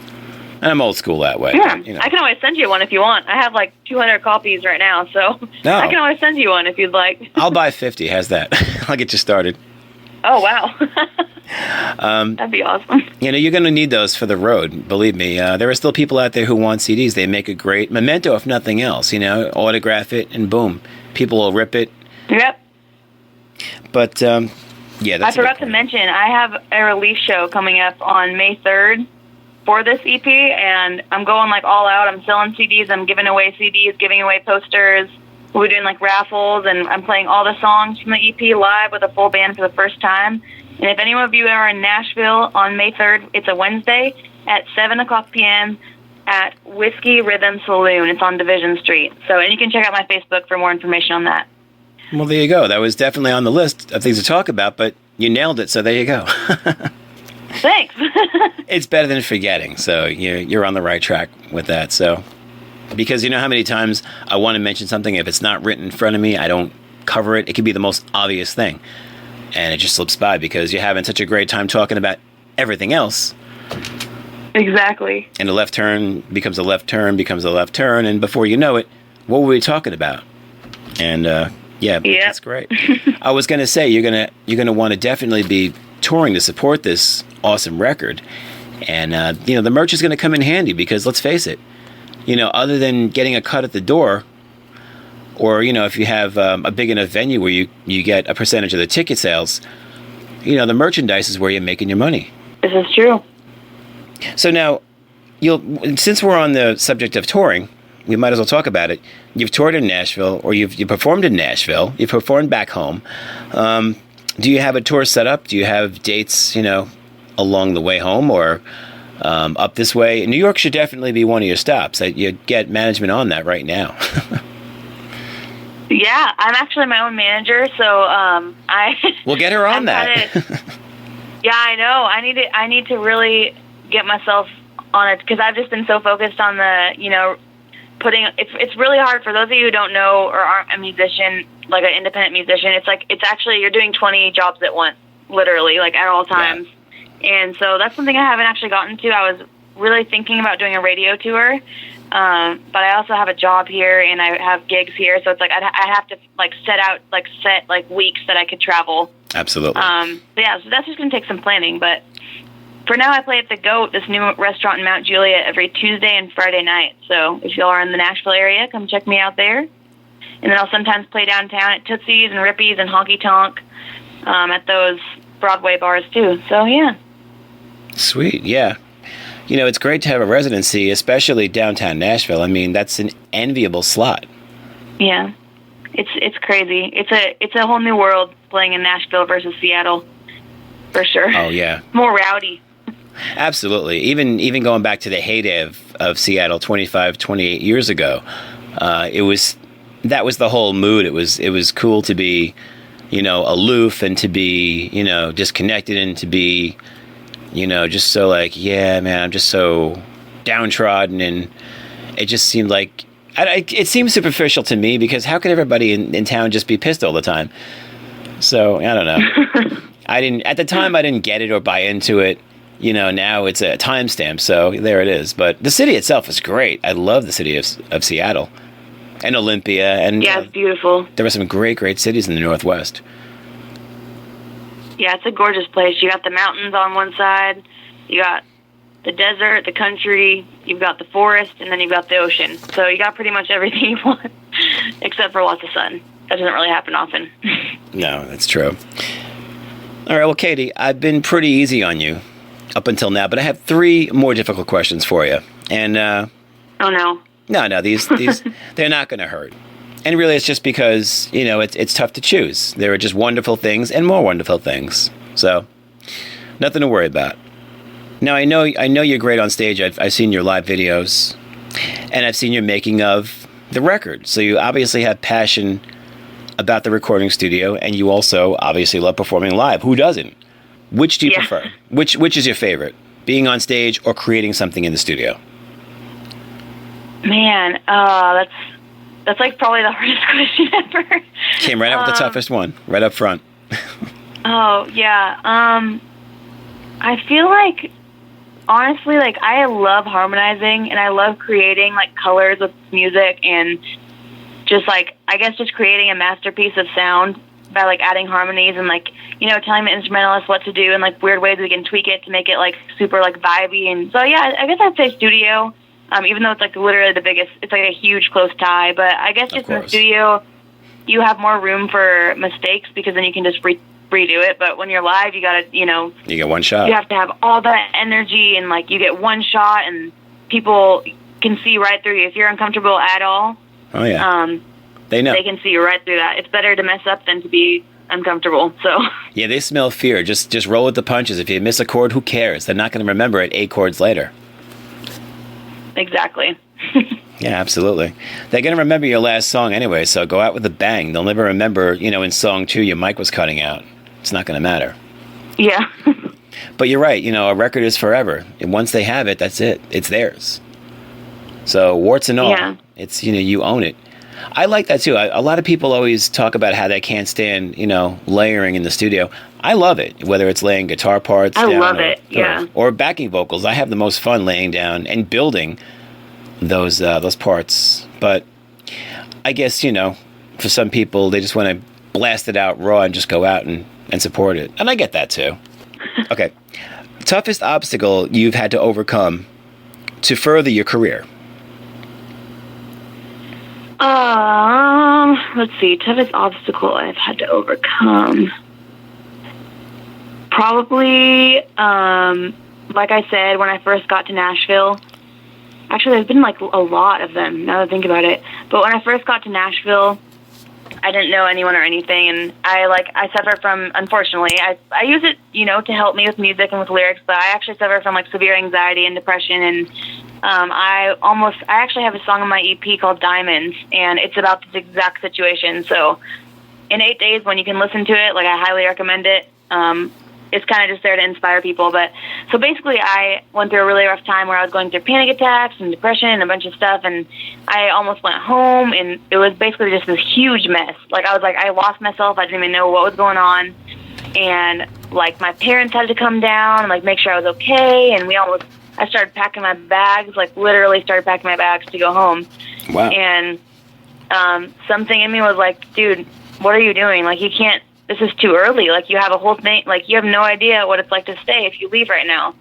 And I'm old school that way. Yeah, But, I can always send you one if you want. I have like 200 copies right now, so No. I can always send you one if you'd like. I'll buy 50. How's that? I'll get you started. Oh, wow. That'd be awesome. You're going to need those for the road. Believe me. There are still people out there who want CDs. They make a great memento, if nothing else. Autograph it, and boom, people will rip it. Yep. But yeah, that's I forgot to mention, I have a release show coming up on May 3rd for this EP, and I'm going like all out. I'm selling CDs. I'm giving away CDs, giving away posters. We're doing like raffles, and I'm playing all the songs from the EP live with a full band for the first time. And if any of you are in Nashville on May 3rd, it's a Wednesday at 7 o'clock p.m. at Whiskey Rhythm Saloon. It's on Division Street. And you can check out my Facebook for more information on that. Well, there you go. That was definitely on the list of things to talk about, but you nailed it, so there you go. Thanks. It's better than forgetting, so you're on the right track with that. So, because you know how many times I want to mention something, if it's not written in front of me, I don't cover it. It could be the most obvious thing, and it just slips by because you're having such a great time talking about everything else. Exactly. And a left turn becomes a left turn, becomes a left turn, and before you know it, what were we talking about? And yeah, that's great. I was going to say you're gonna want to definitely be touring to support this awesome record, and the merch is going to come in handy because let's face it, other than getting a cut at the door, or if you have a big enough venue where you get a percentage of the ticket sales, the merchandise is where you're making your money. This is true. So now, since we're on the subject of touring, we might as well talk about it. You've toured in Nashville, or you've performed in Nashville. You've performed back home. Do you have a tour set up? Do you have dates, along the way home, or up this way? New York should definitely be one of your stops. You get management on that right now. Yeah, I'm actually my own manager, so We'll get her on that. Yeah, I know. I need to really get myself on it because I've just been so focused on the putting. It's really hard for those of you who don't know or aren't a musician, like an independent musician. It's actually you're doing 20 jobs at once, literally, like at all times. Yeah. And so that's something I haven't actually gotten to. I was really thinking about doing a radio tour. But I also have a job here and I have gigs here, so it's like I have to set weeks that I could travel. Absolutely. Yeah, so that's just gonna take some planning. But for now, I play at the Goat, this new restaurant in Mount Juliet, every Tuesday and Friday night. So if y'all are in the Nashville area, come check me out there. And then I'll sometimes play downtown at Tootsie's and Rippy's and Honky Tonk at those Broadway bars too. So yeah. Sweet, yeah. It's great to have a residency, especially downtown Nashville. I mean, that's an enviable slot. Yeah, it's crazy. It's a whole new world playing in Nashville versus Seattle, for sure. Oh yeah, more rowdy. Absolutely. Even going back to the heyday of Seattle 25, 28 years ago, it was that was the whole mood. It was cool to be, aloof, and to be, disconnected, and to be, just so like, yeah, man, I'm just so downtrodden. And it just seemed like, it seemed superficial to me, because how could everybody in town just be pissed all the time? So I don't know. At the time I didn't get it or buy into it. Now it's a timestamp, so there it is. But the city itself is great. I love the city of Seattle and Olympia. And yeah, it's beautiful. There were some great cities in the Northwest. Yeah, it's a gorgeous place. You got the mountains on one side, you got the desert, the country, you've got the forest, and then you've got the ocean. So you got pretty much everything you want, except for lots of sun. That doesn't really happen often. No, that's true. All right, well, Kaitie, I've been pretty easy on you up until now, but I have 3 more difficult questions for you. And oh no. No, these they're not going to hurt. And really, it's just because it's tough to choose. There are just wonderful things and more wonderful things. So, nothing to worry about. Now, I know you're great on stage. I've seen your live videos, and I've seen your making of the record. So you obviously have passion about the recording studio, and you also obviously love performing live. Who doesn't? Which do you prefer? Which is your favorite? Being on stage or creating something in the studio? Man, that's like probably the hardest question ever. Came right out with the toughest one, right up front. Oh, yeah. I feel like, honestly, like, I love harmonizing, and I love creating, like, colors with music, and just, like, I guess just creating a masterpiece of sound by, like, adding harmonies and, like, telling the instrumentalist what to do and, like, weird ways we can tweak it to make it, like, super, like, vibey. And so, yeah, I guess I'd say studio, even though it's, like, literally the biggest, it's, like, a huge close tie. But I guess just in the studio, you have more room for mistakes, because then you can just redo it. But when you're live, you gotta, you get one shot. You have to have all that energy, and, like, you get one shot, and people can see right through you. If you're uncomfortable at all, oh yeah, they know. They can see right through that. It's better to mess up than to be uncomfortable. So yeah, they smell fear. Just roll with the punches. If you miss a chord, who cares? They're not going to remember it 8 chords later. Exactly. Yeah, absolutely. They're going to remember your last song anyway, so go out with a bang. They'll never remember, in song 2 your mic was cutting out. It's not going to matter. Yeah. But you're right. A record is forever. And once they have it, that's it. It's theirs. So warts and all, it's, you own it. I like that too. A lot of people always talk about how they can't stand, layering in the studio. I love it, whether it's laying guitar parts down. I love it, yeah. Or backing vocals. I have the most fun laying down and building those parts. But I guess, for some people, they just want to blast it out raw and just go out and support it. And I get that too. Okay. Toughest obstacle you've had to overcome to further your career? Let's see. Toughest obstacle I've had to overcome. Probably, like I said, when I first got to Nashville. Actually, there's been, like, a lot of them, now that I think about it. But when I first got to Nashville, I didn't know anyone or anything, and I suffer from, unfortunately, I use it, to help me with music and with lyrics, but I actually suffer from, like, severe anxiety and depression, and I actually have a song on my EP called Diamonds, and it's about this exact situation. So in 8 days, when you can listen to it, like, I highly recommend it. It's kind of just there to inspire people. But so basically, I went through a really rough time where I was going through panic attacks and depression and a bunch of stuff, and I almost went home, and it was basically just this huge mess. Like, I lost myself. I didn't even know what was going on, and, like, my parents had to come down and, like, make sure I was okay, and I started packing my bags, like, literally started packing my bags to go home. Wow. And something in me was like, dude, what are you doing? Like, you can't, this is too early. Like, you have a whole thing, like, you have no idea what it's like to stay if you leave right now,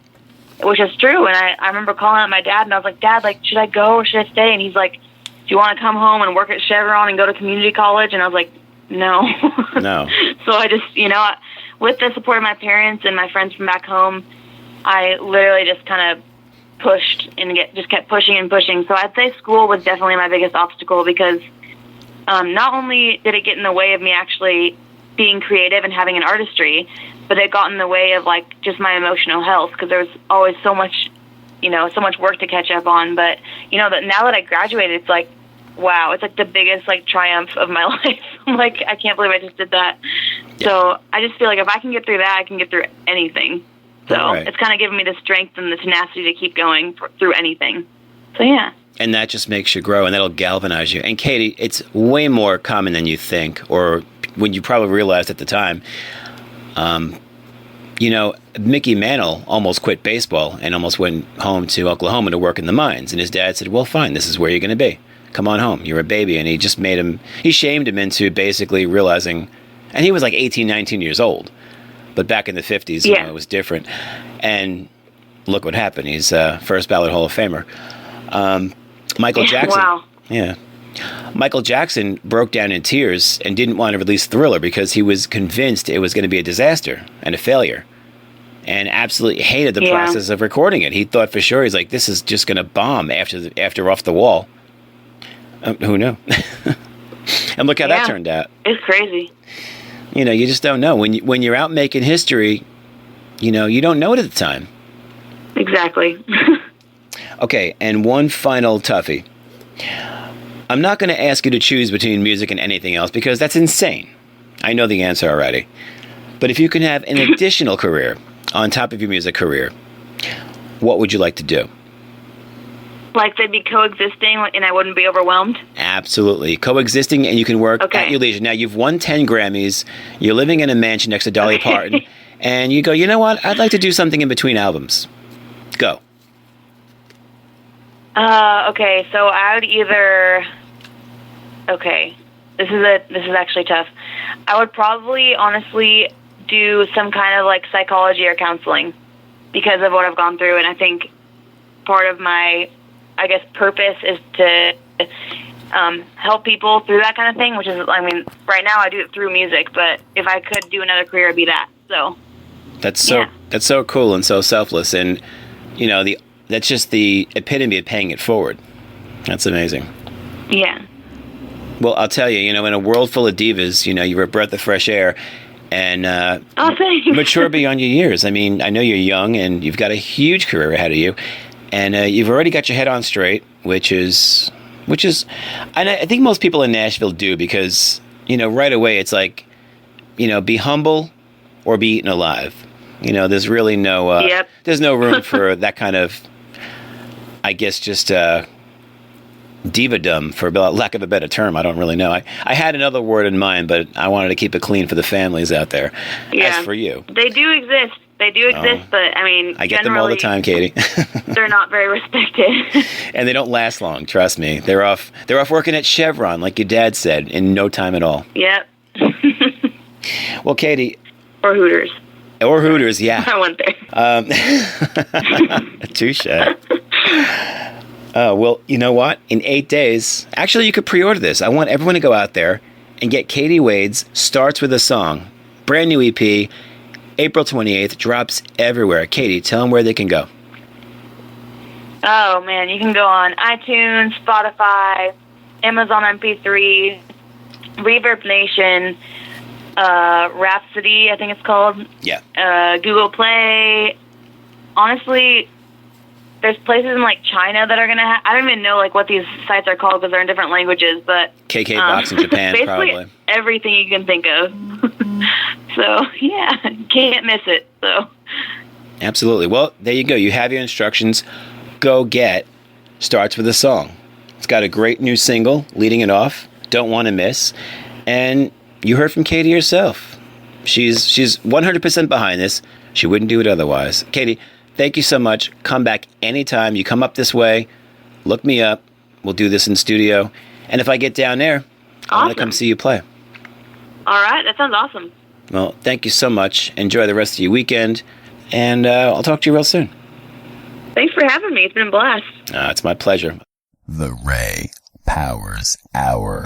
which is true. And I remember calling out my dad, and I was like, Dad, like, should I go or should I stay? And he's like, do you want to come home and work at Chevron and go to community college? And I was like, no. No. So I just, with the support of my parents and my friends from back home, I literally just kind of pushed and just kept pushing and pushing. So I'd say school was definitely my biggest obstacle, because not only did it get in the way of me actually being creative and having an artistry, but it got in the way of, like, just my emotional health, because there was always so much work to catch up on. But, that now that I graduated, it's like wow, it's like the biggest like triumph of my life. I'm like, I can't believe I just did that. Yeah. So I just feel like if I can get through that, I can get through anything. So Right. it's kind of given me the strength and the tenacity to keep going through anything. So yeah. And that just makes you grow, and that'll galvanize you. And Kaitie, it's way more common than you think, or when you probably realized at the time. You know, Mickey Mantle almost quit baseball and almost went home to Oklahoma to work in the mines. And his dad said, well, fine, this is where you're going to be. Come on home. You're a baby. And he just he shamed him into basically realizing, and he was like 18, 19 years old. But back in the 50s, you know, it was different. And look what happened. He's first ballot Hall of Famer. Michael Jackson. Wow. Yeah. Michael Jackson broke down in tears and didn't want to release Thriller because he was convinced it was going to be a disaster and a failure, and absolutely hated the process of recording it. He thought for sure, he's like, this is just going to bomb after Off the Wall. Who knew? And look how that turned out. It's crazy. You know, you just don't know. When you're out making history, you know, you don't know it at the time. Exactly. Okay, and one final toughie. I'm not going to ask you to choose between music and anything else because that's insane. I know the answer already. But if you can have an additional career on top of your music career, what would you like to do? Like they'd be coexisting and I wouldn't be overwhelmed? Absolutely. Coexisting, and you can work at your leisure. Now, you've won 10 Grammys. You're living in a mansion next to Dolly Parton. And you go, you know what? I'd like to do something in between albums. Go. Okay, so I would either... Okay, this is actually tough. I would probably, honestly, do some kind of, like, psychology or counseling because of what I've gone through, and I think part of my, I guess, purpose is to help people through that kind of thing, which is, I mean, right now I do it through music, but if I could do another career, it'd be that, so... That's so cool and so selfless, and, you know, that's just the epitome of paying it forward. That's amazing. Yeah. Well, I'll tell you, you know, in a world full of divas, you know, you're a breath of fresh air and mature beyond your years. I mean, I know you're young and you've got a huge career ahead of you, and you've already got your head on straight, which is, and I think most people in Nashville do because, you know, right away it's like, you know, be humble or be eaten alive. You know, there's really no, there's no room for that kind of, I guess, just diva-dom, for lack of a better term. I don't really know. I had another word in mind, but I wanted to keep it clean for the families out there. Yeah. As for you. They do exist. But, I mean, I get them all the time, Kaitie. They're not very respected. And they don't last long, trust me. They're off working at Chevron, like your dad said, in no time at all. Yep. Well, Kaitie. Or Hooters. Or Hooters, yeah. I went there. Touche. Well, you know what? In 8 days, actually, you could pre-order this. I want everyone to go out there and get Kaitie Wade's Starts With a Song. Brand new EP, April 28th, drops everywhere. Kaitie, tell them where they can go. Oh, man, you can go on iTunes, Spotify, Amazon MP3, Reverb Nation, Rhapsody, I think it's called. Yeah. Google Play. Honestly, there's places in like China that are gonna have. I don't even know like what these sites are called because they're in different languages. But KK Box in Japan, basically probably everything you can think of. So yeah, can't miss it. So absolutely. Well, there you go. You have your instructions. Go get Starts With a Song. It's got a great new single leading it off. Don't want to miss. And you heard from Kaitie herself. She's 100% behind this. She wouldn't do it otherwise. Kaitie, thank you so much. Come back anytime. You come up this way, look me up. We'll do this in studio. And if I get down there, I want to come see you play. All right. That sounds awesome. Well, thank you so much. Enjoy the rest of your weekend. And I'll talk to you real soon. Thanks for having me. It's been a blast. It's my pleasure. The Ray Powers Hour.